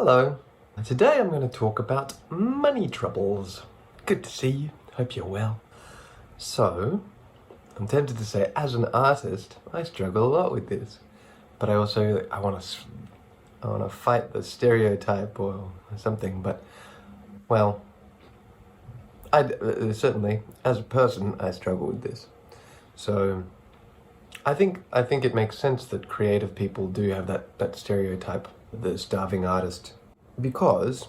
Hello. Today I'm going to talk about money troubles. Good to see you. Hope you're well. So, I'm tempted to say, as an artist, I struggle a lot with this. But I want to fight the stereotype or something. But, well, certainly, as a person, I struggle with this. So, I think it makes sense that creative people do have that stereotype, the starving artist, because,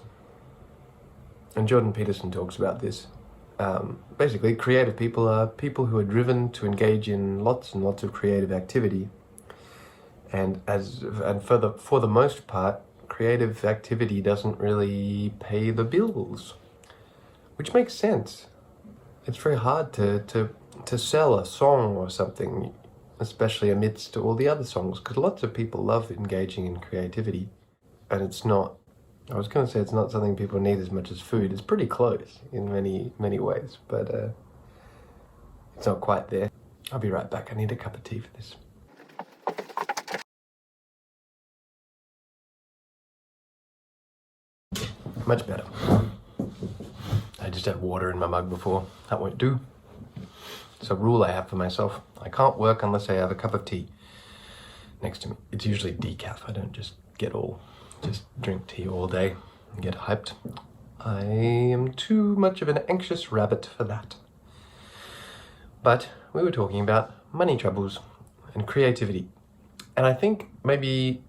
and Jordan Peterson talks about this, basically creative people are people who are driven to engage in lots and lots of creative activity, and for the most part, creative activity doesn't really pay the bills, which makes sense. It's very hard to sell a song or something, especially amidst all the other songs, because lots of people love engaging in creativity, and it's not, I was going to say it's not something people need as much as food. It's pretty close in many ways, but it's not quite there. I'll be right back. I need a cup of tea for this. Much better. I just had water in my mug before. That won't do. It's a rule I have for myself. I can't work unless I have a cup of tea next to me. It's usually decaf. I don't just drink tea all day and get hyped. I am too much of an anxious rabbit for that. But we were talking about money troubles and creativity. And I think maybe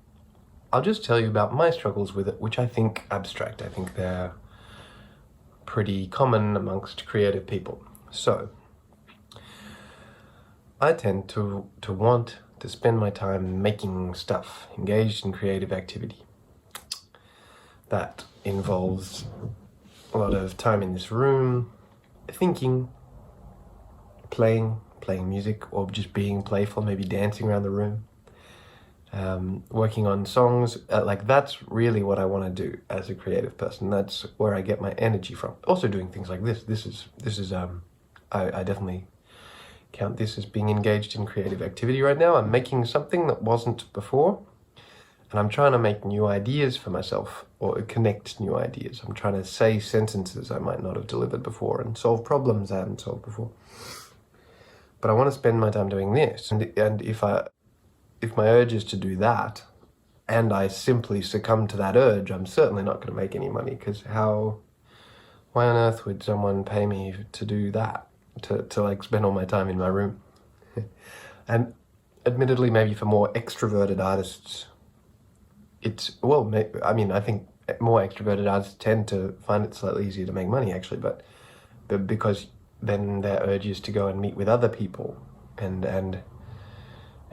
I'll just tell you about my struggles with it, which I think abstract. I think they're pretty common amongst creative people. So, I tend to want to spend my time making stuff, engaged in creative activity. That involves a lot of time in this room, thinking, playing music, or just being playful, maybe dancing around the room, working on songs. That's really what I want to do as a creative person. That's where I get my energy from. Also doing things like this. This is I definitely count this as being engaged in creative activity right now. I'm making something that wasn't before, and I'm trying to make new ideas for myself, or connect new ideas. I'm trying to say sentences I might not have delivered before, and solve problems I haven't solved before. But I want to spend my time doing this, and if my urge is to do that, and I simply succumb to that urge, I'm certainly not going to make any money, because why on earth would someone pay me to do that? To spend all my time in my room. And admittedly, maybe for more extroverted artists, I think more extroverted artists tend to find it slightly easier to make money, actually, but because then their urge is to go and meet with other people and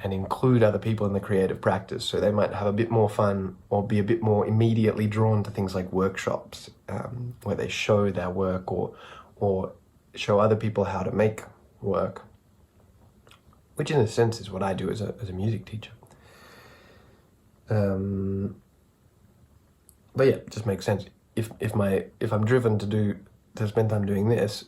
include other people in the creative practice, so they might have a bit more fun or be a bit more immediately drawn to things like workshops, where they show their work or show other people how to make work, which in a sense is what I do as a music teacher. But yeah, it just makes sense. If I'm driven to spend time doing this,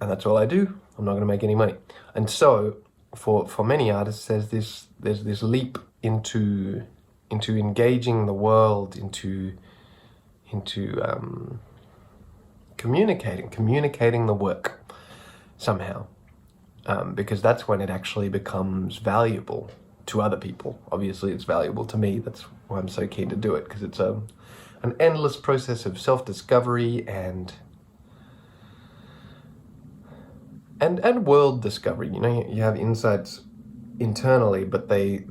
and that's all I do, I'm not going to make any money. And so for many artists, there's this leap into engaging the world, into communicating the work somehow, because that's when it actually becomes valuable to other people. Obviously, it's valuable to me. That's why I'm so keen to do it, because it's an endless process of self-discovery and world discovery. You know, you have insights internally, but they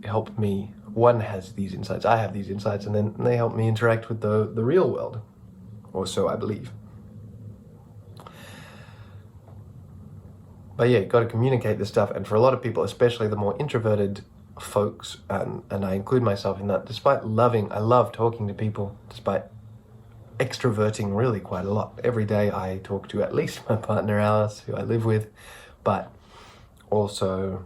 help me. One has these insights, I have these insights, and then they help me interact with the real world, or so I believe. But yeah, you've got to communicate this stuff, and for a lot of people, especially the more introverted folks, and I include myself in that, I love talking to people, despite extroverting really quite a lot. Every day I talk to at least my partner Alice, who I live with, but also,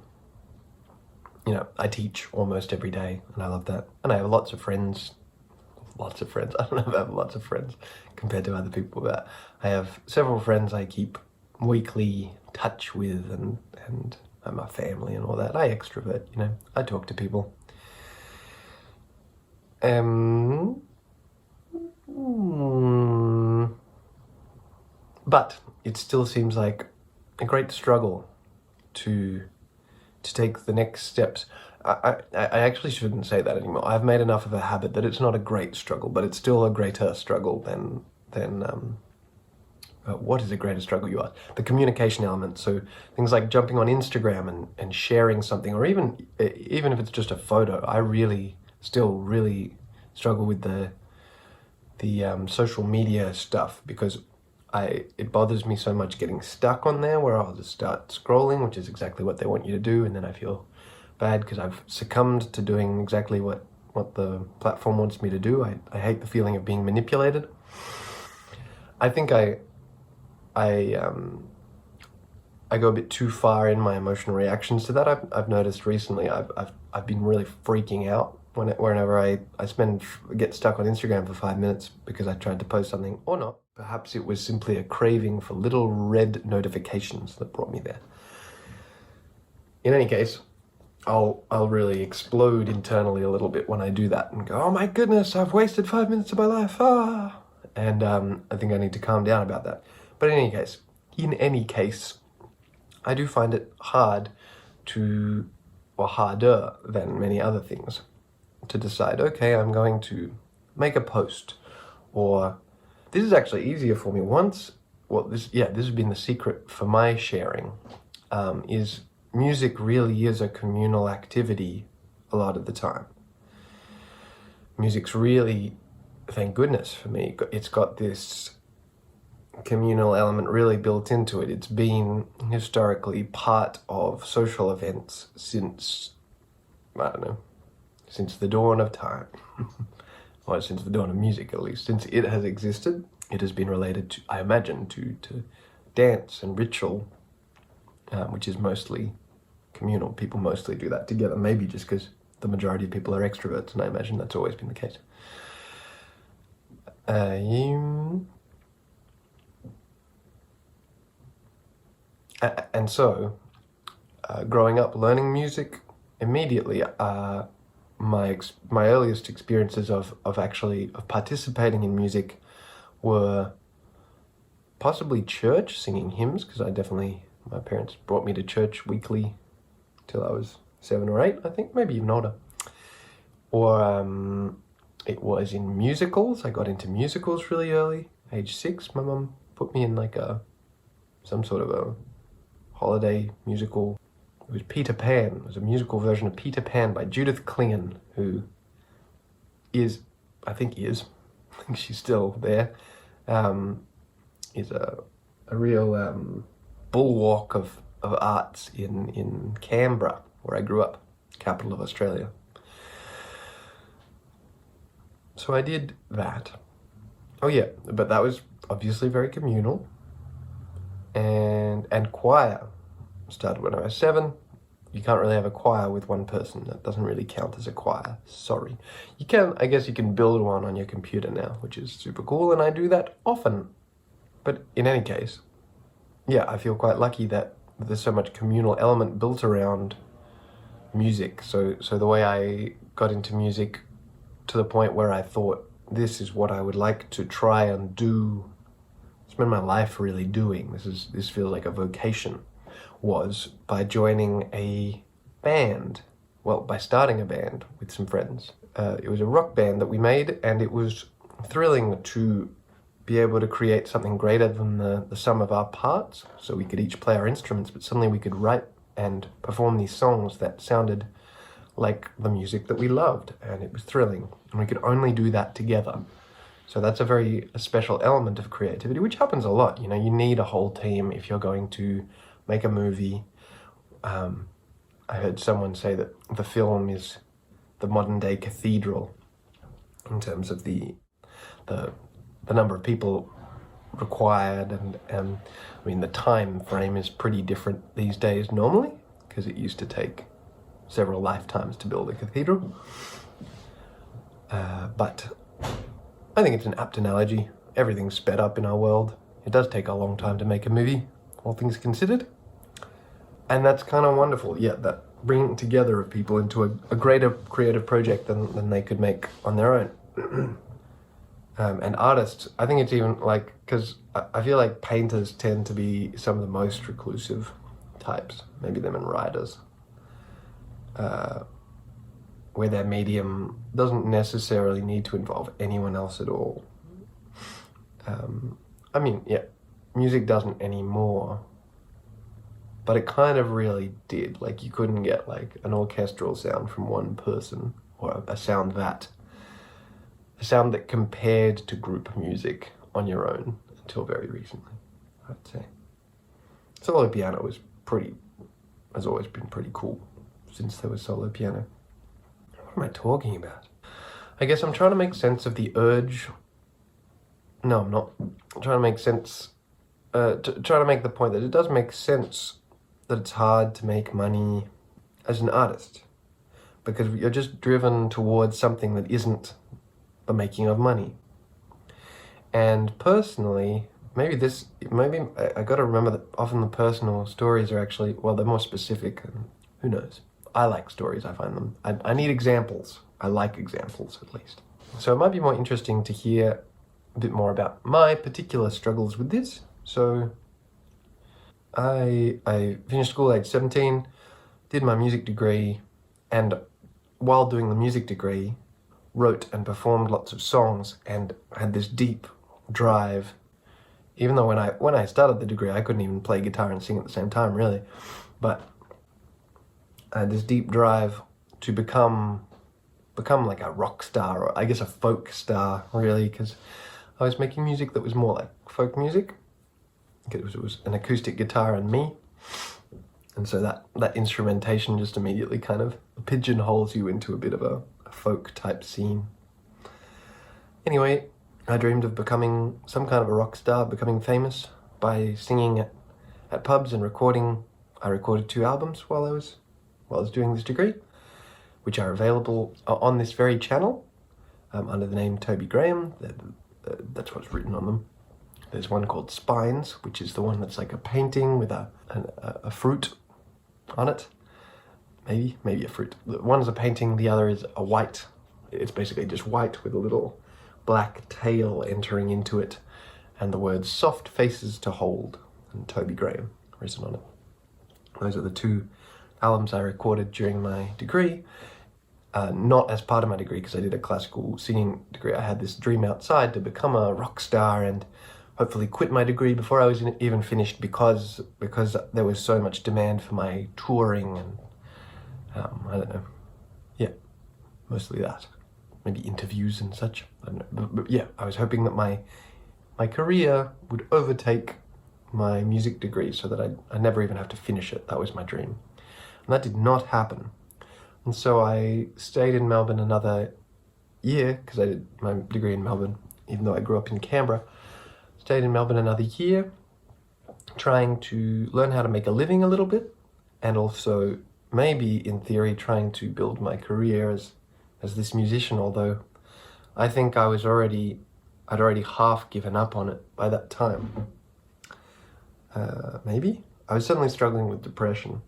I teach almost every day, and I love that. And I have lots of friends. I don't know if I have lots of friends compared to other people, but I have several friends I keep weekly touch with, and my family and all that. I extrovert, I talk to people. And But it still seems like a great struggle to take the next steps. I actually shouldn't say that anymore. I've made enough of a habit that it's not a great struggle, but it's still a greater struggle than what is a greater struggle, you ask? The communication element. So things like jumping on Instagram and sharing something, or even if it's just a photo. I still really struggle with the social media stuff, because it bothers me so much getting stuck on there, where I'll just start scrolling, which is exactly what they want you to do, and then I feel bad because I've succumbed to doing exactly what the platform wants me to do. I hate the feeling of being manipulated. I think I go a bit too far in my emotional reactions to that. I've noticed recently I've been really freaking out whenever I get stuck on Instagram for 5 minutes because I tried to post something or not. Perhaps it was simply a craving for little red notifications that brought me there. In any case, I'll really explode internally a little bit when I do that and go, oh my goodness, I've wasted 5 minutes of my life. And I think I need to calm down about that. But in any case, I do find it hard or harder than many other things, to decide, okay, I'm going to make a post, or this is actually easier for me. This has been the secret for my sharing, is music really is a communal activity a lot of the time. Music's really, thank goodness for me, it's got this communal element really built into it. It's been historically part of social events since the dawn of time. Or since the dawn of music, at least. Since it has existed, it has been related to, I imagine, to dance and ritual, which is mostly communal. People mostly do that together, maybe just because the majority of people are extroverts, and I imagine that's always been the case. And so, growing up, learning music immediately, my earliest experiences of participating in music were possibly church, singing hymns, because my parents brought me to church weekly till I was 7 or 8, I think, maybe even older. Or it was in musicals. I got into musicals really early, age 6. My mum put me in some sort of a holiday musical. It was Peter Pan. It was a musical version of Peter Pan by Judith Klingon, who I think she's still there, is a real bulwark of arts in Canberra, where I grew up, capital of Australia. So I did that. Oh yeah, but that was obviously very communal. And choir started when I was 7. You can't really have a choir with one person. That doesn't really count as a choir. Sorry. I guess you can build one on your computer now, which is super cool, and I do that often. But in any case, yeah, I feel quite lucky that there's so much communal element built around music. So the way I got into music to the point where I thought, this is what I would like to try and spend my life really doing. This feels like a vocation, was by joining a band. Well, by starting a band with some friends. It was a rock band that we made, and it was thrilling to be able to create something greater than the sum of our parts. So we could each play our instruments, but suddenly we could write and perform these songs that sounded like the music that we loved, and it was thrilling. And we could only do that together. So that's a special element of creativity, which happens a lot. You need a whole team if you're going to make a movie. I heard someone say that the film is the modern day cathedral in terms of the number of people required, and the time frame is pretty different these days normally, because it used to take several lifetimes to build a cathedral. But I think it's an apt analogy. Everything's sped up in our world. It does take a long time to make a movie, all things considered. And that's kind of wonderful. Yeah, that bringing together of people into a greater creative project than they could make on their own. And artists, I think it's even like, because I feel like painters tend to be some of the most reclusive types, maybe them and writers, where their medium doesn't necessarily need to involve anyone else at all. I mean, yeah, music doesn't anymore, but it kind of really did. Like, you couldn't get like an orchestral sound from one person, or a sound that compared to group music on your own until very recently, I'd say. Solo piano has always been pretty cool since there was solo piano. What am I talking about? I guess I'm trying to make sense of the urge. No, I'm not. I'm trying to make sense, trying to make the point that it does make sense that it's hard to make money as an artist, because you're just driven towards something that isn't the making of money. And personally, maybe I gotta remember that often the personal stories are actually, well, they're more specific, and who knows. I like stories, I find them. I need examples. I like examples, at least. So it might be more interesting to hear a bit more about my particular struggles with this. So I finished school at age 17, did my music degree, and while doing the music degree, wrote and performed lots of songs and had this deep drive. Even though when I started the degree, I couldn't even play guitar and sing at the same time, really. But I had this deep drive to become like a rock star, or I guess a folk star, really, because I was making music that was more like folk music. It was an acoustic guitar and me. And so that instrumentation just immediately kind of pigeonholes you into a bit of a folk type scene. Anyway, I dreamed of becoming some kind of a rock star, becoming famous by singing at pubs and recording. I recorded 2 albums while I was doing this degree, which are available on this very channel under the name Toby Graham. That's what's written on them. There's one called Spines, which is the one that's like a painting with a fruit on it. Maybe a fruit. One is a painting, the other is a white. It's basically just white with a little black tail entering into it, and the words "soft faces to hold" and Toby Graham written on it. Those are the 2 albums I recorded during my degree. Not as part of my degree, because I did a classical singing degree. I had this dream outside to become a rock star and hopefully quit my degree before I was even finished, because there was so much demand for my touring and I don't know. Yeah, mostly that. Maybe interviews and such. I don't know. But yeah, I was hoping that my career would overtake my music degree so that I never even have to finish it. That was my dream. And that did not happen. And so I stayed in Melbourne another year, because I did my degree in Melbourne, even though I grew up in Canberra. Stayed in Melbourne another year, trying to learn how to make a living a little bit, and also maybe in theory trying to build my career as this musician, although I think I'd already half given up on it by that time. Maybe? I was certainly struggling with depression.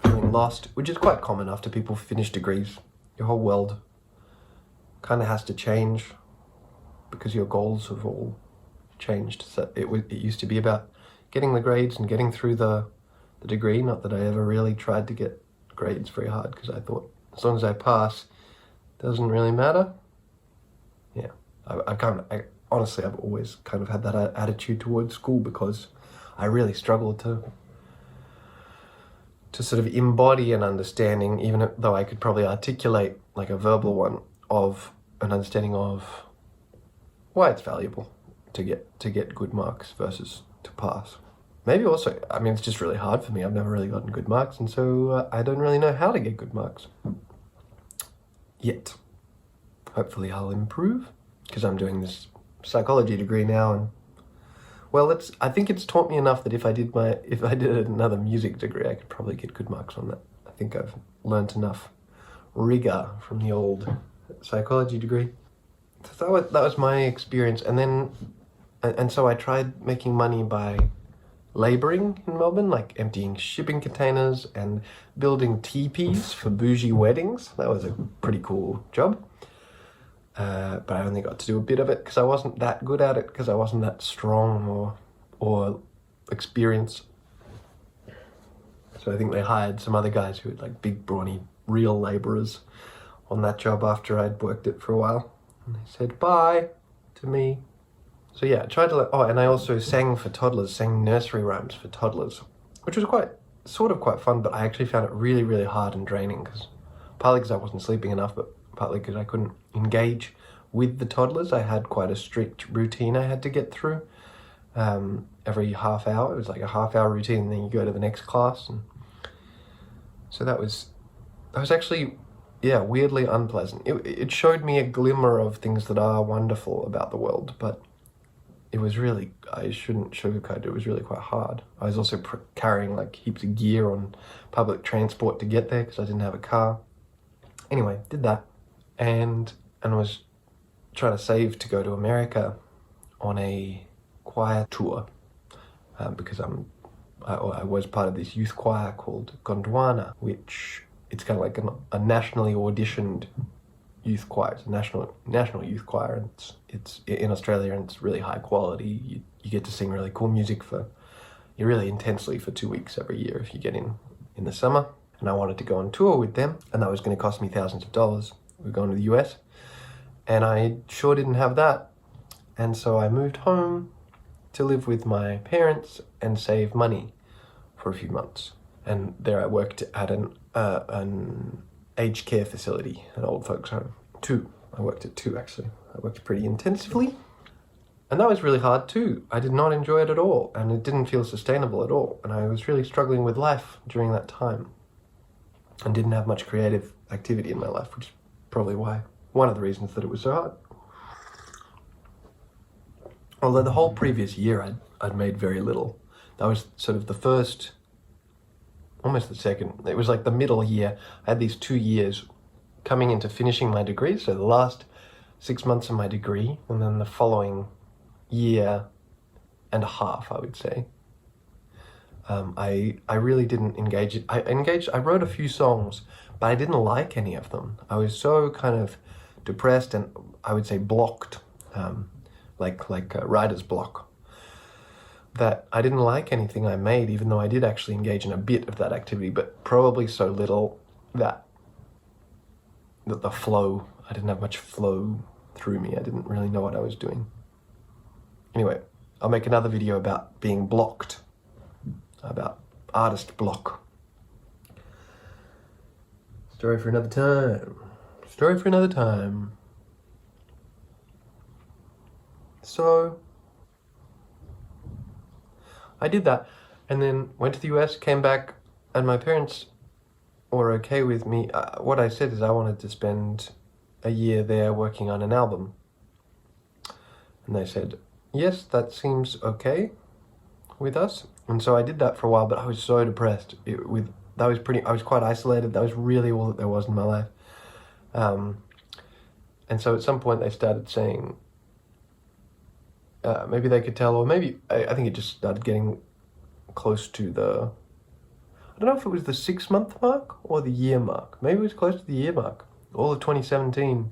Feeling lost, which is quite common after people finish degrees. Your whole world kind of has to change because your goals have all changed. So it used to be about getting the grades and getting through the degree. Not that I ever really tried to get grades very hard, because I thought as long as I pass, it doesn't really matter. Yeah, I honestly, I've always kind of had that attitude towards school, because I really struggled to sort of embody an understanding, even though I could probably articulate like a verbal one, of an understanding of why it's valuable to get good marks versus to pass. Maybe also, I mean, it's just really hard for me. I've never really gotten good marks, and so I don't really know how to get good marks yet. Hopefully I'll improve, because I'm doing this psychology degree now, and well, I think it's taught me enough that if I did another music degree, I could probably get good marks on that. I think I've learnt enough rigor from the old psychology degree. So that was my experience, and so I tried making money by labouring in Melbourne, like emptying shipping containers and building teepees for bougie weddings. That was a pretty cool job. but I only got to do a bit of it because I wasn't that good at it, because I wasn't that strong or experienced. So I think they hired some other guys who were like big, brawny, real labourers on that job after I'd worked it for a while. And they said bye to me. So yeah, I tried to and I also sang for toddlers, sang nursery rhymes for toddlers, which was quite fun, but I actually found it really, really hard and draining, partly because I wasn't sleeping enough, but partly because I couldn't engage with the toddlers. I had quite a strict routine I had to get through. Every half hour, it was like a half-hour routine, and then you go to the next class, and so that was actually, yeah, weirdly unpleasant. It showed me a glimmer of things that are wonderful about the world, but it was really, I shouldn't sugarcoat it, it was really quite hard. I was also carrying like heaps of gear on public transport to get there because I didn't have a car. Anyway, did that, and was trying to save to go to America on a choir tour, because I was part of this youth choir called Gondwana, which it's kind of like a nationally auditioned youth choir. It's a national youth choir, and it's in Australia, and it's really high quality. You get to sing really cool music really intensely for 2 weeks every year if you get in the summer. And I wanted to go on tour with them, and that was going to cost me thousands of dollars. We were going to the US, and I sure didn't have that. And so I moved home to live with my parents and save money for a few months. And there I worked at an aged care facility, an old folks home. I worked at two, actually. I worked pretty intensively. And that was really hard too. I did not enjoy it at all, and it didn't feel sustainable at all. And I was really struggling with life during that time, and didn't have much creative activity in my life, which is probably one of the reasons that it was so hard. Although the whole previous year I'd made very little. That was sort of the first, almost the second, it was like the middle year. I had these 2 years coming into finishing my degree, so the last 6 months of my degree, and then the following year and a half, I would say. I really didn't engage. I wrote a few songs, but I didn't like any of them. I was so kind of depressed and I would say blocked, like writer's block, that I didn't like anything I made, even though I did actually engage in a bit of that activity, but probably so little that the flow, I didn't have much flow through me. I didn't really know what I was doing. Anyway, I'll make another video about being blocked, about artist block. Story for another time. So I did that, and then went to the US, came back, and my parents were okay with me. What I said is I wanted to spend a year there working on an album. And they said, yes, that seems okay with us. And so I did that for a while, but I was so depressed. I was quite isolated. That was really all that there was in my life. And so at some point they started saying, maybe they could tell, or maybe, I think it just started getting close to I don't know if it was the 6-month mark or the year mark. Maybe it was close to the year mark. All of 2017.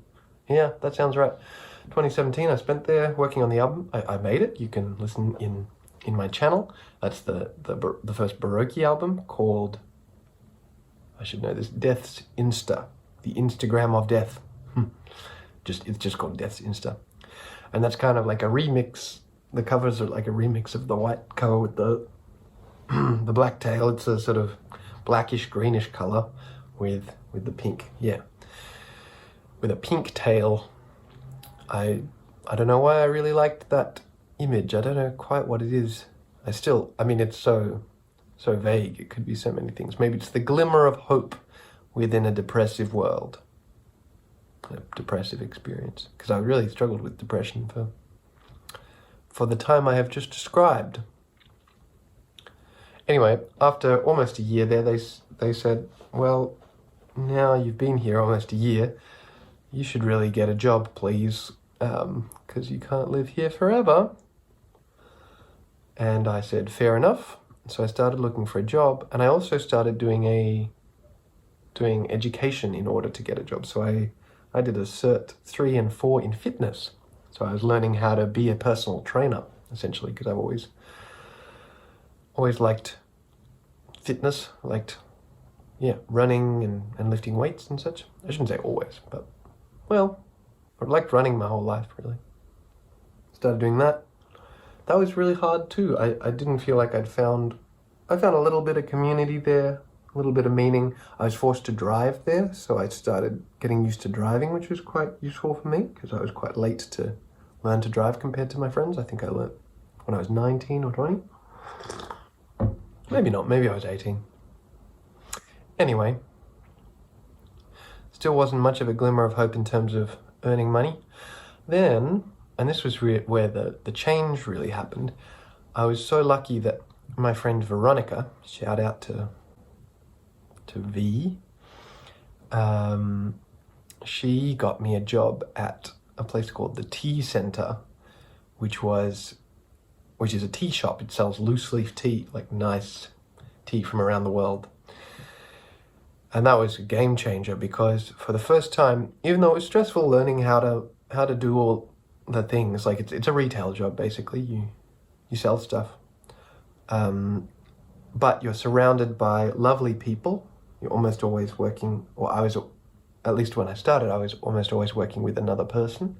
Yeah, that sounds right. 2017 I spent there working on the album. I made it. You can listen in my channel. That's the first Baroque album called, I should know this, Death's Insta. The Instagram of Death. It's just called Death's Insta. And that's kind of like a remix. The covers are like a remix of the white cover with the the black tail. It's a sort of blackish greenish color with the pink. Yeah, with a pink tail. I don't know why I really liked that image. I don't know quite what it is. I mean, it's so vague. It could be so many things. Maybe it's the glimmer of hope within a depressive world. A depressive experience. Because I really struggled with depression for the time I have just described. Anyway, after almost a year there, they said, well, now you've been here almost a year, you should really get a job, please, because you can't live here forever. And I said, fair enough. So I started looking for a job, and I also started doing education in order to get a job. So I did a Cert 3 and 4 in fitness. So I was learning how to be a personal trainer, essentially, because I've always liked fitness, running and lifting weights and such. I shouldn't say always, but, well, I've liked running my whole life, really. Started doing that. That was really hard too. I didn't feel like I found a little bit of community there, a little bit of meaning. I was forced to drive there, so I started getting used to driving, which was quite useful for me, because I was quite late to learn to drive compared to my friends. I think I learned when I was 19 or 20. Maybe not, maybe I was 18. Anyway, still wasn't much of a glimmer of hope in terms of earning money. Then, and this was where the change really happened, I was so lucky that my friend Veronica, shout out to V, she got me a job at a place called the Tea Center, which is a tea shop. It sells loose leaf tea, like nice tea from around the world. And that was a game changer, because for the first time, even though it was stressful learning how to do all the things, like it's a retail job basically, you sell stuff, but you're surrounded by lovely people. You're almost always working, or I was, at least when I started, I was almost always working with another person.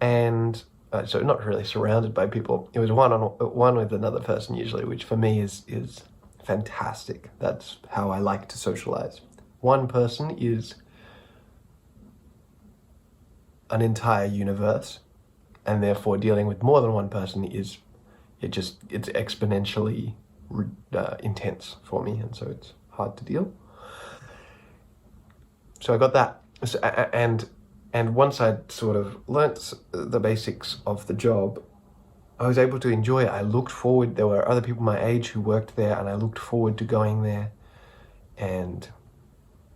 And so not really surrounded by people, it was one with another person usually, which for me is fantastic. That's how I like to socialize. One person is an entire universe, and therefore dealing with more than one person it's exponentially intense for me, and so it's hard to deal. So I got that, and once I'd sort of learnt the basics of the job, I was able to enjoy it. I looked forward, there were other people my age who worked there, and I looked forward to going there, and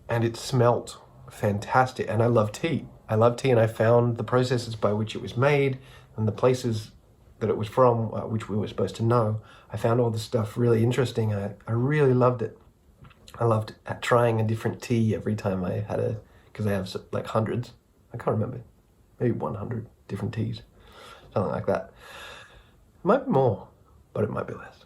it smelt fantastic, and I love tea. And I found the processes by which it was made and the places that it was from, which we were supposed to know. I found all this stuff really interesting. I really loved it. I loved trying a different tea every time I had because I have like hundreds, I can't remember, maybe 100 different teas, something like that. It might be more, but it might be less.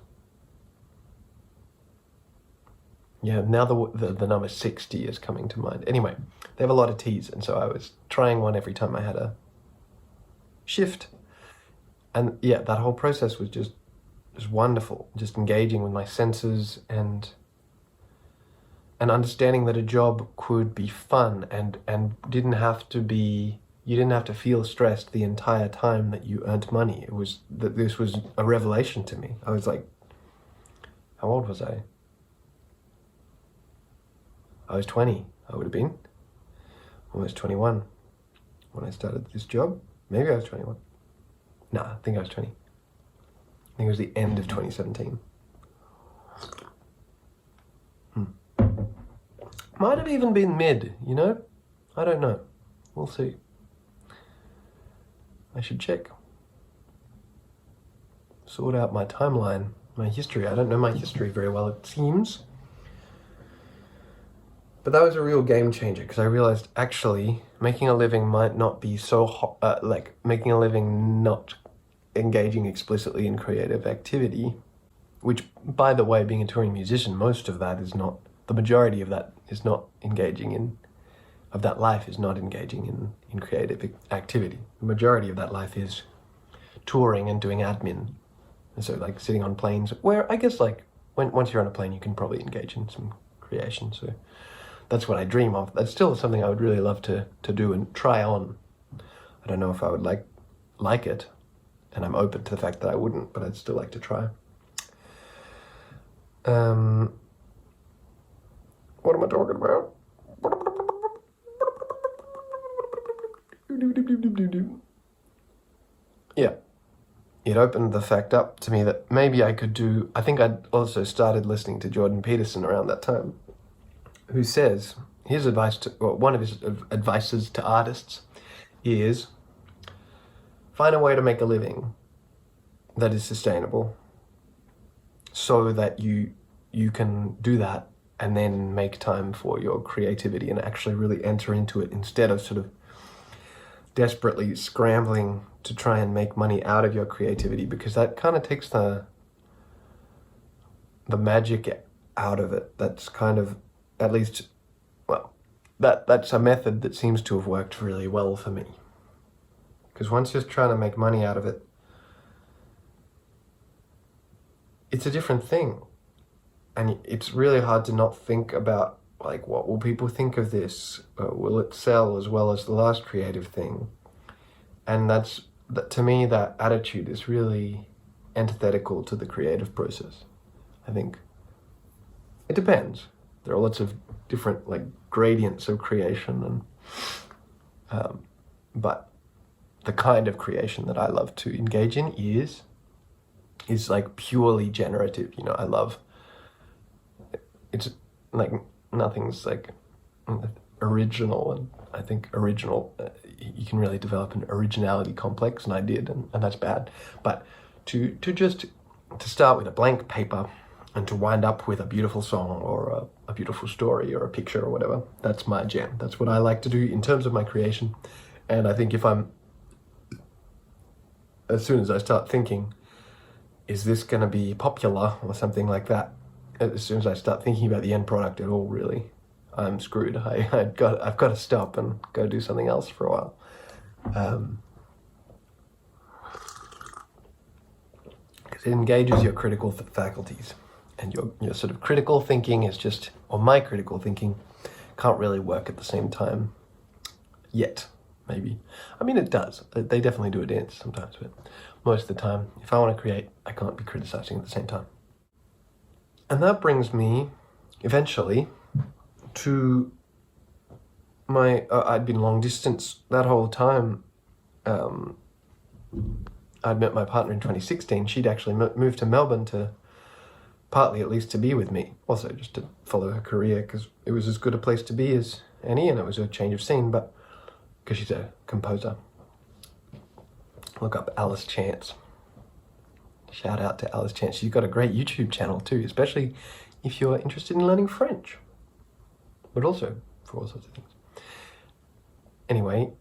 Yeah, now the number 60 is coming to mind. Anyway, they have a lot of teas, and so I was trying one every time I had a shift. And yeah, that whole process was just wonderful, just engaging with my senses and understanding that a job could be fun and you didn't have to feel stressed the entire time that you earned money. This was a revelation to me. I was like, how old was I? I was 20, I would have been. Almost 21 when I started this job. Maybe I was 21. No, I think I was 20. I think it was the end of 2017. Might have even been mid, you know? I don't know. We'll see. I should check. Sort out my timeline, my history. I don't know my history very well, it seems. But that was a real game changer, because I realized actually making a living might not be so making a living not engaging explicitly in creative activity, which, by the way, being a touring musician, most of that is not, the majority of that is not engaging in, of that life is not engaging in creative activity. The majority of that life is touring and doing admin. And so like sitting on planes, where I guess like once you're on a plane, you can probably engage in some creation. So that's what I dream of. That's still something I would really love to do and try on. I don't know if I would like it, and I'm open to the fact that I wouldn't, but I'd still like to try. What am I talking about? Yeah. It opened the fact up to me that maybe I could do, I think I'd also started listening to Jordan Peterson around that time, who says, his advice to, well, one of his advices to artists is find a way to make a living that is sustainable so that you can do that and then make time for your creativity and actually really enter into it instead of sort of desperately scrambling to try and make money out of your creativity, because that kind of takes the magic out of it. That's kind of, at least, well, that's a method that seems to have worked really well for me. Because once you're trying to make money out of it, it's a different thing. And it's really hard to not think about, like, what will people think of this? Will it sell as well as the last creative thing? And to me, that attitude is really antithetical to the creative process. I think it depends. There are lots of different, like, gradients of creation, and but the kind of creation that I love to engage in is like purely generative. You know, I love, it's like nothing's like original, and I think original, you can really develop an originality complex, and I did, and that's bad. But to start with a blank paper and to wind up with a beautiful song or a beautiful story or a picture or whatever, that's my jam. That's what I like to do in terms of my creation. And I think as soon as I start thinking, is this going to be popular or something like that, as soon as I start thinking about the end product at all, really, I'm screwed. I've got to stop and go do something else for a while. Because it engages your critical faculties, and your sort of critical thinking is just, or my critical thinking, can't really work at the same time yet. Maybe. I mean, it does. They definitely do a dance sometimes, but most of the time, if I want to create, I can't be criticizing at the same time. And that brings me, eventually, to my... I'd been long distance that whole time. I'd met my partner in 2016. She'd actually moved to Melbourne to, partly at least, to be with me. Also, just to follow her career, because it was as good a place to be as any, and it was a change of scene, but because she's a composer. Look up Alice Chance. Shout out to Alice Chance. She's got a great YouTube channel too, especially if you're interested in learning French, but also for all sorts of things. Anyway,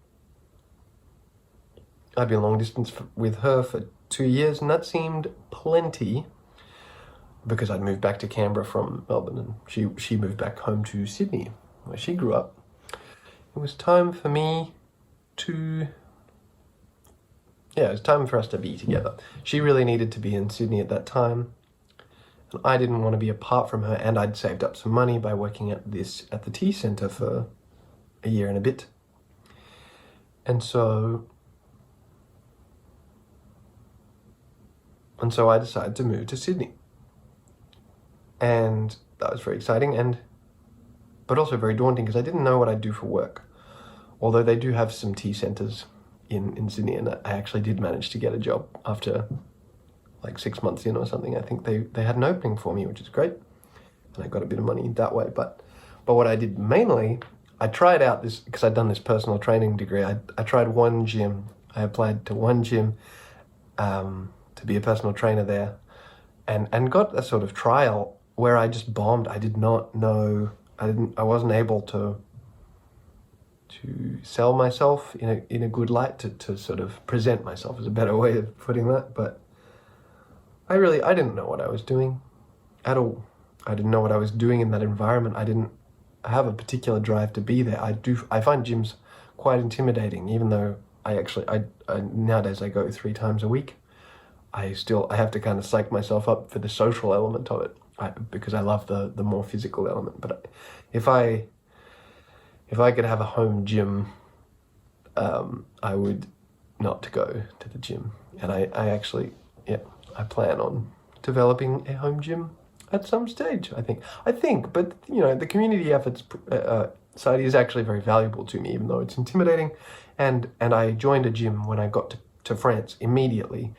I've been long distance with her for 2 years, and that seemed plenty, because I'd moved back to Canberra from Melbourne, and she moved back home to Sydney, where she grew up. It was time for me to... Yeah, it was time for us to be together. She really needed to be in Sydney at that time, and I didn't want to be apart from her, and I'd saved up some money by working at the tea centre for a year and a bit. And so I decided to move to Sydney. And that was very exciting, but also very daunting, because I didn't know what I'd do for work. Although they do have some tea centres in Sydney, and I actually did manage to get a job after like 6 months in or something. I think they had an opening for me, which is great, and I got a bit of money that way. But what I did mainly, I tried out this, because I'd done this personal training degree. I tried one gym. I applied to one gym to be a personal trainer there, and got a sort of trial where I just bombed. I did not know. I wasn't able to sell myself in a good light, to sort of present myself, is a better way of putting that. But I didn't know what I was doing at all. I didn't know what I was doing in that environment. I didn't have a particular drive to be there. I find gyms quite intimidating, even though I nowadays I go 3 times a week. I have to kind of psych myself up for the social element of it, because I love the more physical element. But if I could have a home gym, I would not go to the gym. And I plan on developing a home gym at some stage, I think, but the community efforts side is actually very valuable to me, even though it's intimidating. And I joined a gym when I got to France immediately,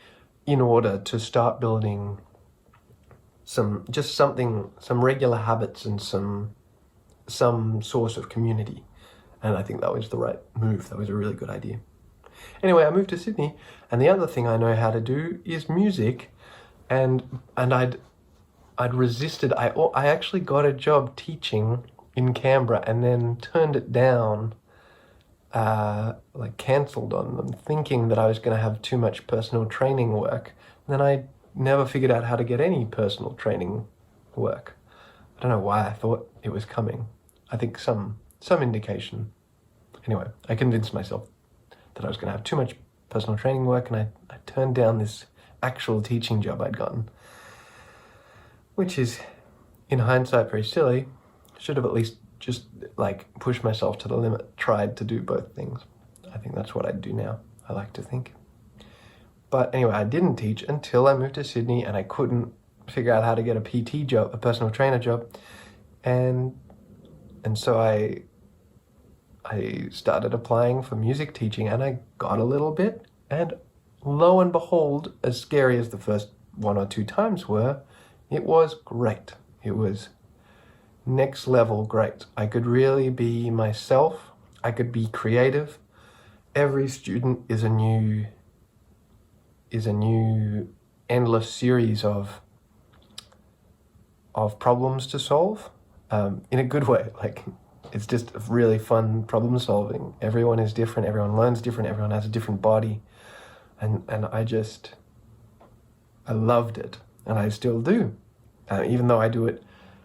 in order to start building some regular habits and some source of community. And I think that was the right move. That was a really good idea. Anyway, I moved to Sydney, and the other thing I know how to do is music, and I'd I'd resisted. I actually got a job teaching in Canberra and then turned it down, like cancelled on them, thinking that I was going to have too much personal training work. And then I never figured out how to get any personal training work. I don't know why I thought it was coming. I think some indication. Anyway, I convinced myself that I was going to have too much personal training work, and I turned down this actual teaching job I'd gotten, which is, in hindsight, very silly. Should have at least just like pushed myself to the limit, tried to do both things. I think that's what I'd do now, I like to think. But anyway, I didn't teach until I moved to Sydney, and I couldn't figure out how to get a PT job, a personal trainer job. And so I started applying for music teaching, and I got a little bit, and lo and behold, as scary as the first 1 or 2 times were, it was great. It was next level great. I could really be myself. I could be creative. Every student is a new endless series of problems to solve, in a good way. Like, it's just really fun problem solving. Everyone is different. Everyone learns different. Everyone has a different body, and I loved it, and I still do, even though I do it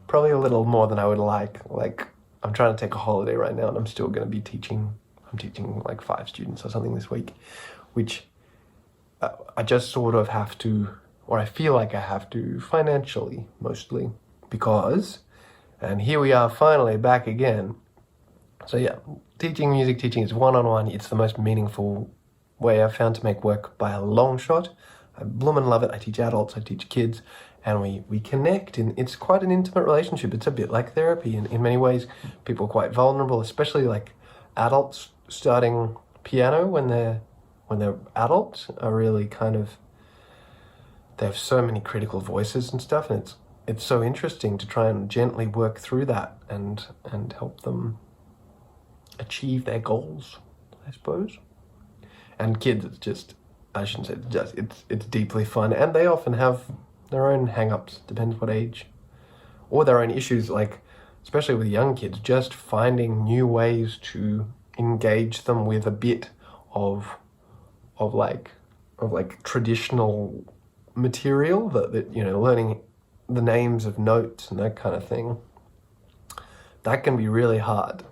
probably a little more than I would like. Like, I'm trying to take a holiday right now, and I'm still going to be teaching. I'm teaching like 5 students or something this week, which I just sort of have to, or I feel like I have to financially, mostly, because, and here we are finally back again. So yeah, music teaching is one-on-one. It's the most meaningful way I've found to make work by a long shot. I bloomin' love it. I teach adults, I teach kids, and we connect, and it's quite an intimate relationship. It's a bit like therapy in many ways. People are quite vulnerable, especially like adults starting piano when they're adults are really kind of, they have so many critical voices and stuff, and it's so interesting to try and gently work through that and help them achieve their goals, I suppose. And kids, it's just, I shouldn't say just, it's deeply fun, and they often have their own hang-ups, depends what age, or their own issues, like, especially with young kids, just finding new ways to engage them with a bit of traditional material, that you know, learning the names of notes and that kind of thing. That can be really hard,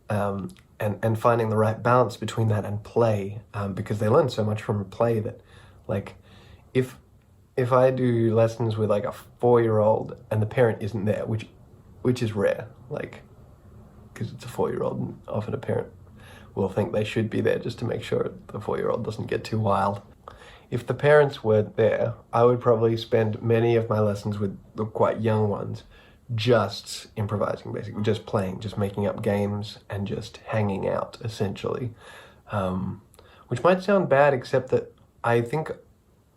and finding the right balance between that and play, because they learn so much from play that, like, if I do lessons with like a 4-year-old and the parent isn't there, which is rare, like, because it's a 4-year-old, and often a parent will think they should be there just to make sure the 4-year-old doesn't get too wild. If the parents weren't there, I would probably spend many of my lessons with the quite young ones just improvising, basically, just playing, just making up games and just hanging out, essentially. Which might sound bad, except that I think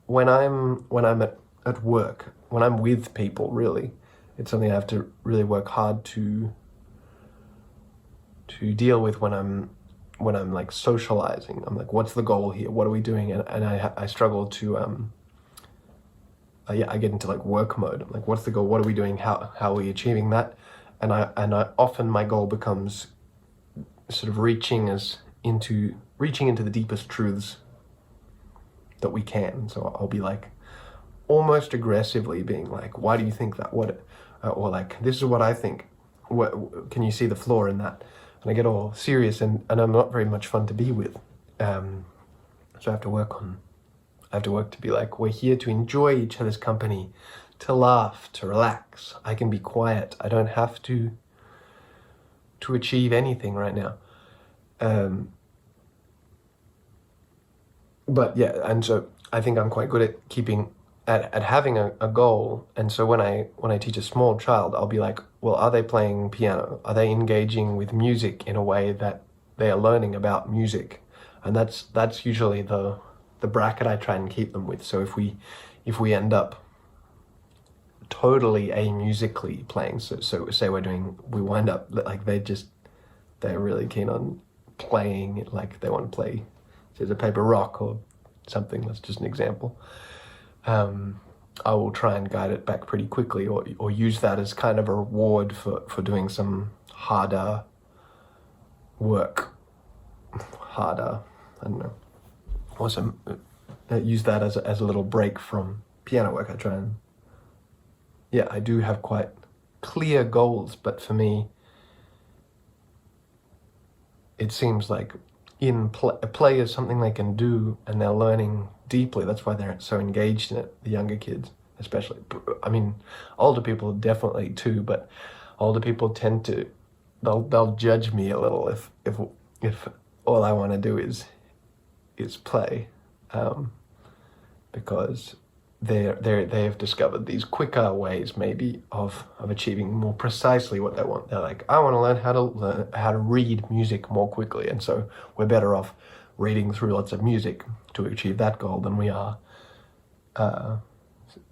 when I'm at work, when I'm with people, really, it's something I have to really work hard to deal with when I'm like socializing. I'm like, what's the goal here? What are we doing? And I struggle to I get into like work mode. I'm like, what's the goal? What are we doing? How are we achieving that? And I often my goal becomes sort of reaching into the deepest truths that we can. So I'll be like almost aggressively being like, why do you think that? What, or like, this is what I think. What, can you see the flaw in that? And I get all serious, and I'm not very much fun to be with. So I have to work to be like, we're here to enjoy each other's company, to laugh, to relax. I can be quiet. I don't have to achieve anything right now. But yeah, and so I think I'm quite good at having a goal. And so when I teach a small child, I'll be like, well, are they playing piano? Are they engaging with music in a way that they are learning about music? And that's usually the bracket I try and keep them with. So if we end up totally amusically playing, so say we wind up like they're really keen on playing, like they want to play scissor paper rock or something. That's just an example. I will try and guide it back pretty quickly, or use that as kind of a reward for doing some harder work. I don't know. Also, use that as a little break from piano work. I try and, yeah, I do have quite clear goals, but for me, it seems like play is something they can do, and they're learning deeply. That's why they're so engaged in it, the younger kids especially. I mean, older people definitely too, but older people tend to, they'll judge me a little if all I want to do is play, because they have discovered these quicker ways maybe of achieving more precisely what they want. They're like, I want to learn how to read music more quickly, and so we're better off reading through lots of music to achieve that goal than we are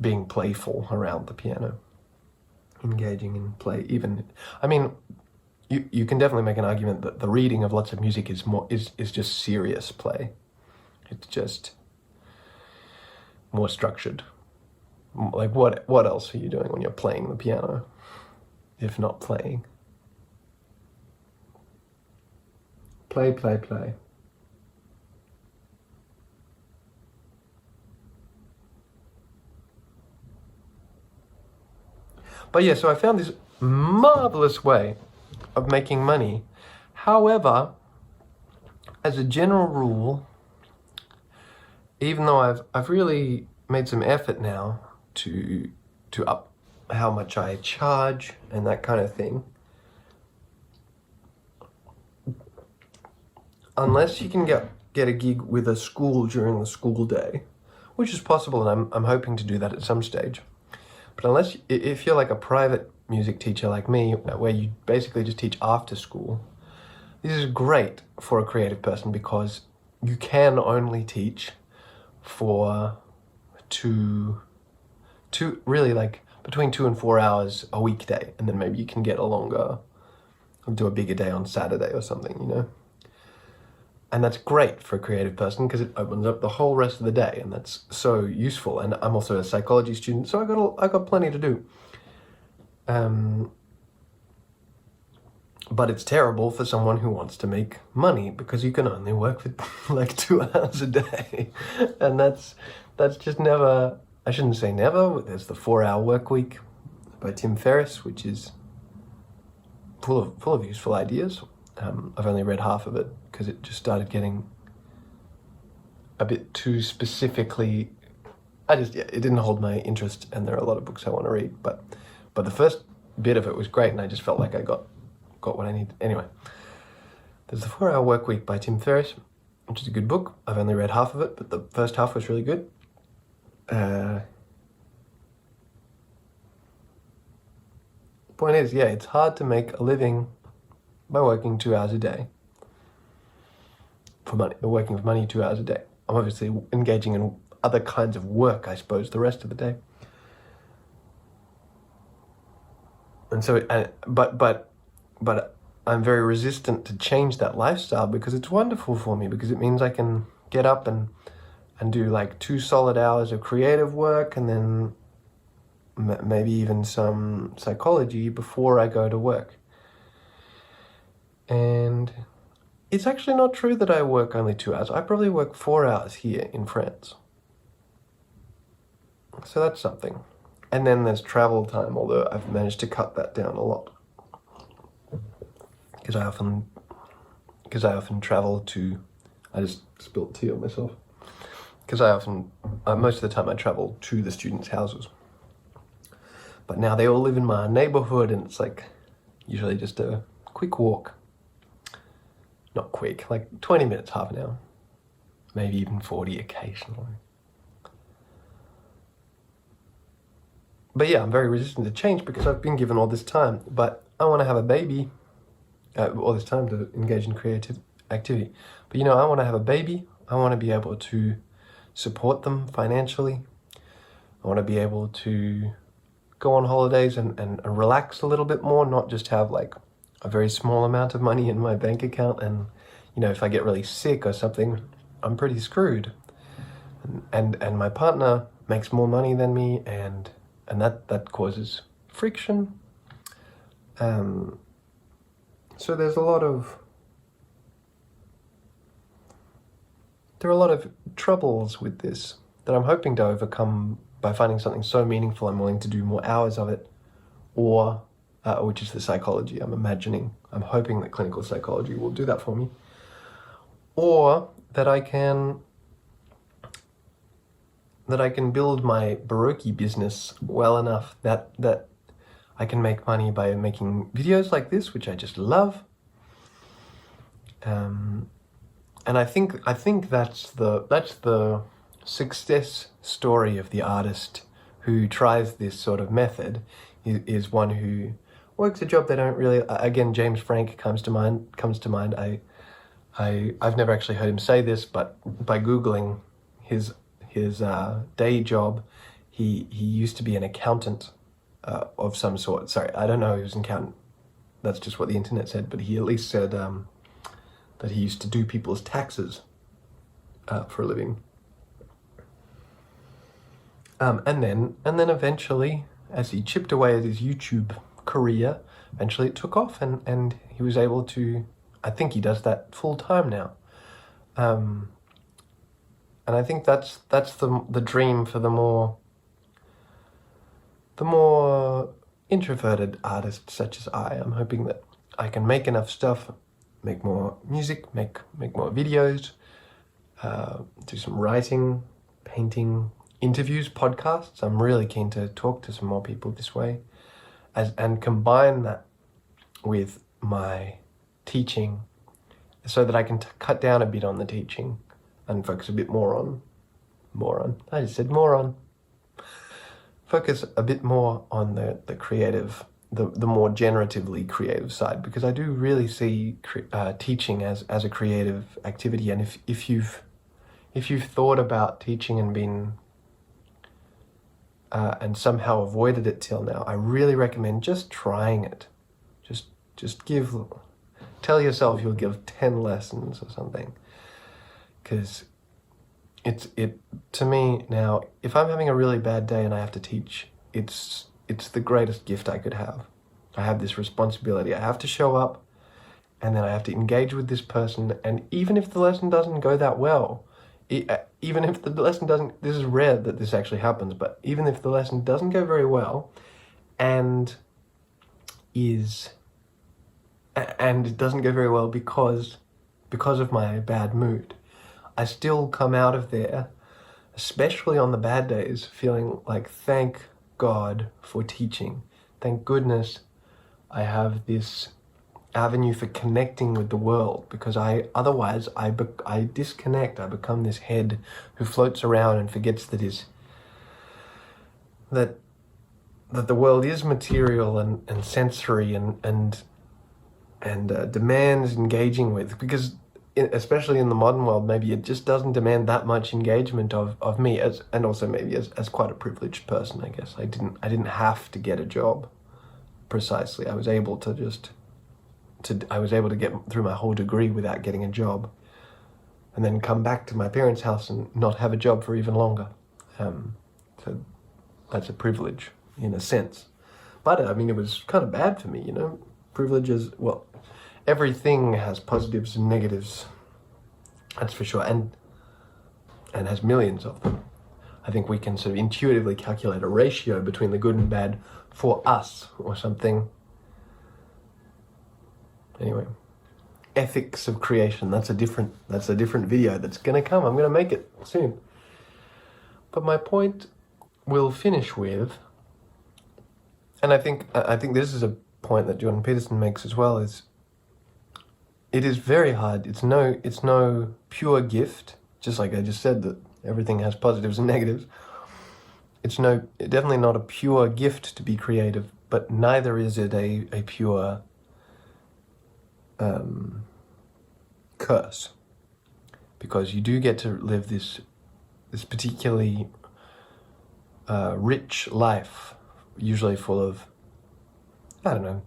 being playful around the piano, engaging in play. Even, I mean, you can definitely make an argument that the reading of lots of music is just serious play. It's just more structured. Like what else are you doing when you're playing the piano, if not playing? Play, play, play. But yeah, so I found this marvelous way of making money. However, as a general rule, even though I've really made some effort now to up how much I charge and that kind of thing, unless you can get a gig with a school during the school day, which is possible, and I'm hoping to do that at some stage. But unless, if you're like a private music teacher like me, where you basically just teach after school, this is great for a creative person because you can only teach for really like between 2 and 4 hours a weekday, and then maybe you can get do a bigger day on Saturday or something, you know? And that's great for a creative person because it opens up the whole rest of the day, and that's so useful. And I'm also a psychology student, so I got plenty to do. But it's terrible for someone who wants to make money because you can only work for like 2 hours a day, and that's just never. I shouldn't say never. There's the 4-Hour Work Week by Tim Ferriss, which is full of useful ideas. I've only read half of it because it just started getting a bit too specifically. It didn't hold my interest, and there are a lot of books I want to read. But the first bit of it was great, and I just felt like I got what I need. Anyway, there's the 4-Hour Work Week by Tim Ferriss, which is a good book. I've only read half of it, but the first half was really good. Point is, yeah, it's hard to make a living by working 2 hours a day for money. Working for money 2 hours a day. I'm obviously engaging in other kinds of work, I suppose, the rest of the day. And so, but I'm very resistant to change that lifestyle because it's wonderful for me, because it means I can get up and do like 2 solid hours of creative work, and then maybe even some psychology before I go to work. And it's actually not true that I work only 2 hours. I probably work 4 hours here in France. So that's something. And then there's travel time, although I've managed to cut that down a lot. Because I often travel to, I just spilled tea on myself. Because most of the time I travel to the students' houses. But now they all live in my neighborhood, and it's like usually just a quick walk. Not quick, like 20 minutes, half an hour. Maybe even 40 occasionally. But yeah, I'm very resistant to change because I've been given all this time. But I want to have a baby, all this time to engage in creative activity. But you know, I want to have a baby. I want to be able to support them financially. I want to be able to go on holidays and relax a little bit more, not just have like a very small amount of money in my bank account, and you know, if I get really sick or something, I'm pretty screwed. And my partner makes more money than me, and that causes friction. So there are a lot of troubles with this that I'm hoping to overcome by finding something so meaningful I'm willing to do more hours of it, or which is the psychology. I'm hoping that clinical psychology will do that for me, or that I can build my Baroque business well enough that I can make money by making videos like this, which I just love. And I think that's the success story of the artist who tries this sort of method, is one who works a job they don't really. Again, James Frank comes to mind. I've never actually heard him say this, but by Googling his day job, he used to be an accountant of some sort. Sorry, I don't know if he was an accountant. That's just what the internet said, but he at least said that he used to do people's taxes for a living. And then eventually, as he chipped away at his YouTube career, eventually it took off, and he was able to. I think he does that full time now. And I think that's the dream for the more introverted artists such as I. I'm hoping that I can make enough stuff, make more music, make more videos, do some writing, painting, interviews, podcasts. I'm really keen to talk to some more people this way, and combine that with my teaching, so that I can cut down a bit on the teaching and focus a bit more on. I just said moron. Focus a bit more on the creative, the more generatively creative side, because I do really see teaching as a creative activity. And if you've thought about teaching and been and somehow avoided it till now, I really recommend just trying it. Just tell yourself you'll give 10 lessons or something, because to me now, if I'm having a really bad day and I have to teach, it's the greatest gift I could have. I have this responsibility. I have to show up, and then I have to engage with this person, and even if the lesson doesn't go that well, even if the lesson doesn't, this is rare that this actually happens, but even if the lesson doesn't go very well, and it doesn't go very well because of my bad mood, I still come out of there, especially on the bad days, feeling like, thank God for teaching. Thank goodness I have this avenue for connecting with the world, because otherwise I disconnect. I become this head who floats around and forgets that the world is material and sensory and demands engaging with, because especially in the modern world, maybe it just doesn't demand that much engagement of me, and also maybe as quite a privileged person, I guess. I didn't have to get a job precisely. I was able to get through my whole degree without getting a job, and then come back to my parents' house and not have a job for even longer. So that's a privilege in a sense. But I mean, it was kind of bad for me, Privileges, well, everything has positives and negatives, that's for sure, and has millions of them. I think we can sort of intuitively calculate a ratio between the good and bad for us or something. Anyway, ethics of creation, that's a different video that's gonna come. I'm gonna make it soon. But my point we'll finish with, and I think this is a point that Jordan Peterson makes as well, is it is very hard. It's no pure gift, just like I just said that everything has positives and negatives. It's definitely not a pure gift to be creative, but neither is it a pure curse, because you do get to live this particularly rich life, usually full of, I don't know,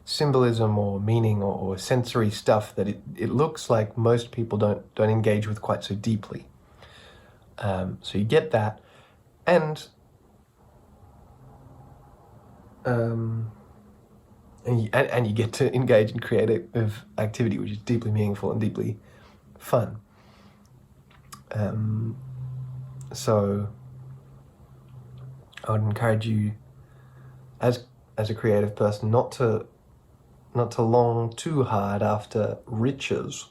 symbolism or meaning or sensory stuff that it looks like most people don't engage with quite so deeply. So you get that, and you get to engage in creative activity, which is deeply meaningful and deeply fun. So I would encourage you, as a creative person, not to long too hard after riches,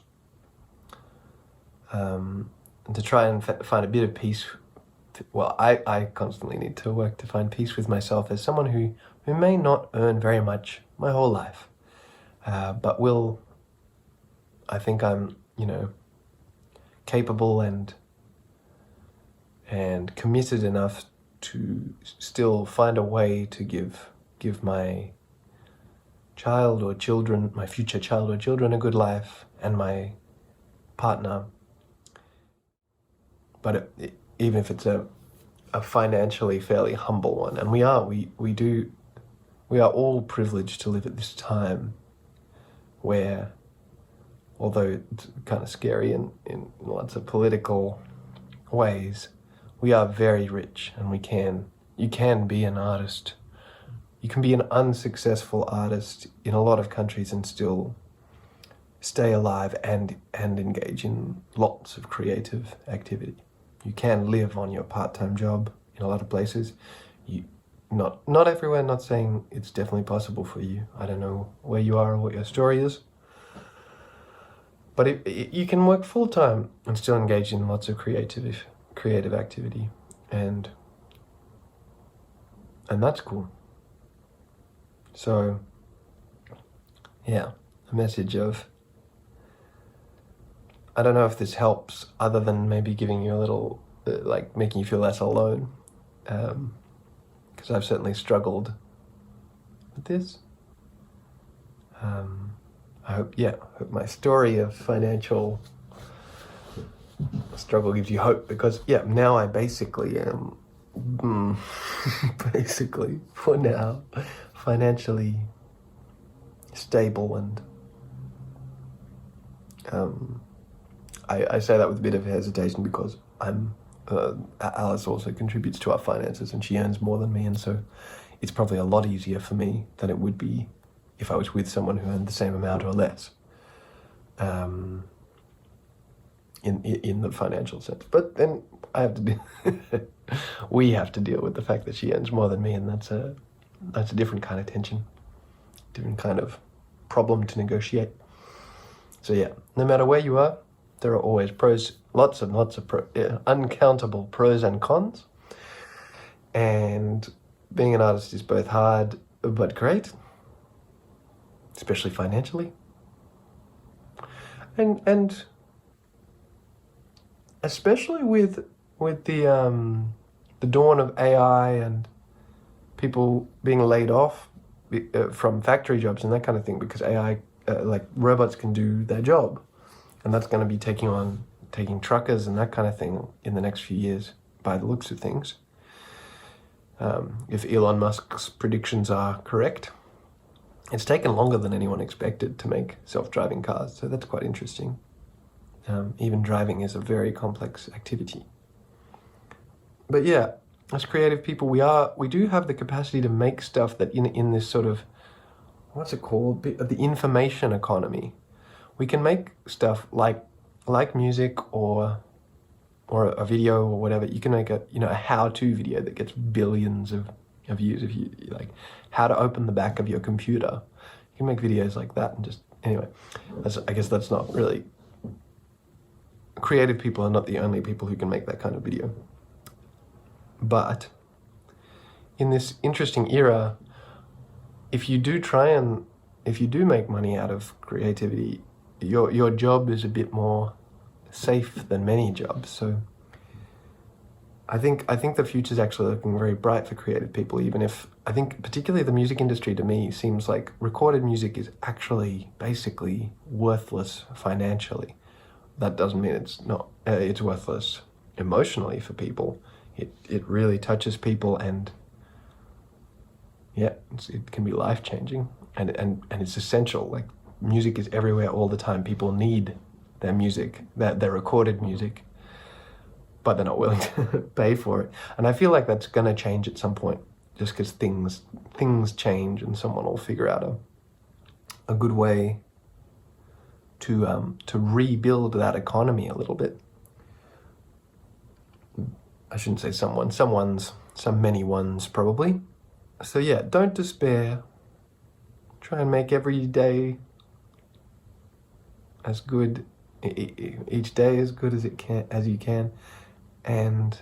and to try and find a bit of peace. Well, I constantly need to work to find peace with myself as someone who may not earn very much my whole life, but I think I'm, capable and committed enough to still find a way to give my child or children, my future child or children, a good life, and my partner. But even if it's a financially fairly humble one, and we are all privileged to live at this time where, although it's kind of scary in lots of political ways, we are very rich, and you can be an artist. You can be an unsuccessful artist in a lot of countries and still stay alive and engage in lots of creative activity. You can live on your part-time job in a lot of places. Not everywhere, not saying it's definitely possible for you. I don't know where you are or what your story is. But you can work full-time and still engage in lots of creative activity, and that's cool. So, yeah, a message of, I don't know if this helps other than maybe giving you a little, making you feel less alone, because I've certainly struggled with this. I hope my story of financial struggle gives you hope, because now I basically am, basically for now, financially stable, and I say that with a bit of hesitation because Alice also contributes to our finances and she earns more than me, and so it's probably a lot easier for me than it would be if I was with someone who earned the same amount or less, in the financial sense. But then I have to we have to deal with the fact that she earns more than me, and that's a different kind of tension, different kind of problem to negotiate. So no matter where you are, there are always lots of uncountable pros and cons. And being an artist is both hard but great, especially financially. And especially with the dawn of AI and people being laid off from factory jobs and that kind of thing, because AI, robots can do their job, and that's going to be taking truckers and that kind of thing in the next few years, by the looks of things. If Elon Musk's predictions are correct, it's taken longer than anyone expected to make self-driving cars, so that's quite interesting. Even driving is a very complex activity. But as creative people, we do have the capacity to make stuff that in this sort of, what's it called? The information economy. We can make stuff like music or a video or whatever. You can make a how-to video that gets billions of views. If you like how to open the back of your computer, you can make videos like that. And just anyway, I guess that's not really, creative people are not the only people who can make that kind of video. But in this interesting era, if you do make money out of creativity, your job is a bit more safe than many jobs. So I think the future's actually looking very bright for creative people, even if I think particularly the music industry, to me, seems like recorded music is actually basically worthless financially. That doesn't mean it's worthless emotionally for people. It really touches people, and it can be life-changing, and it's essential. Like, music is everywhere all the time. People need their music, their recorded music. but they're not willing to pay for it. And I feel like that's going to change at some point, just because things change, and someone will figure out a good way to rebuild that economy a little bit. I shouldn't say someone, many ones probably. So yeah, don't despair. Try and make every day as good, each day as good as you can. And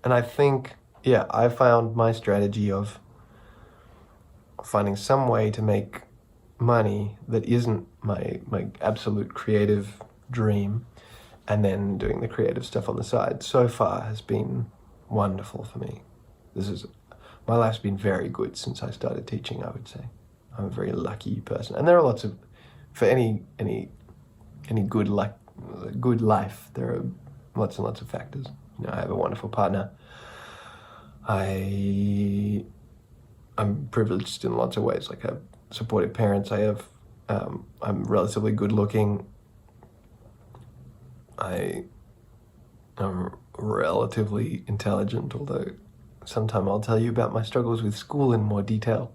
I think, yeah, I found my strategy of finding some way to make money that isn't my absolute creative dream, and then doing the creative stuff on the side so far has been wonderful for me. My life's been very good since I started teaching, I would say. I'm a very lucky person. And there are lots of, for any good life, there are lots and lots of factors. You know, I have a wonderful partner. I'm privileged in lots of ways. Like, I have supportive parents. I'm relatively good looking. I'm relatively intelligent, although sometime I'll tell you about my struggles with school in more detail,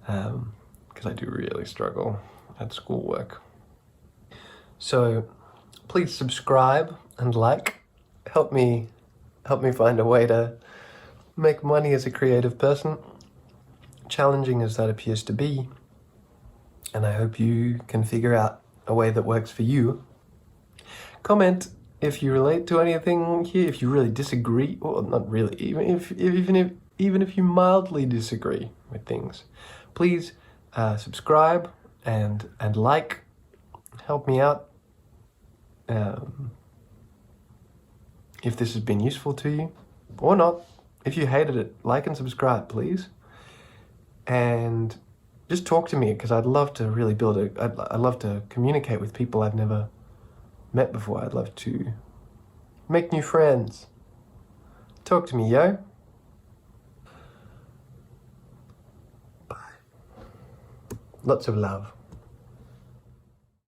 because I do really struggle at schoolwork. So please subscribe and like. Help me find a way to make money as a creative person, challenging as that appears to be. And I hope you can figure out a way that works for you. Comment if you relate to anything here, if you really disagree, or not really, even if you mildly disagree with things. Please subscribe and like. Help me out. If this has been useful to you, or not. If you hated it, like and subscribe, please. And just talk to me, because I'd love to really I'd love to communicate with people I've never met before. I'd love to make new friends. Talk to me, yo. Bye. Lots of love.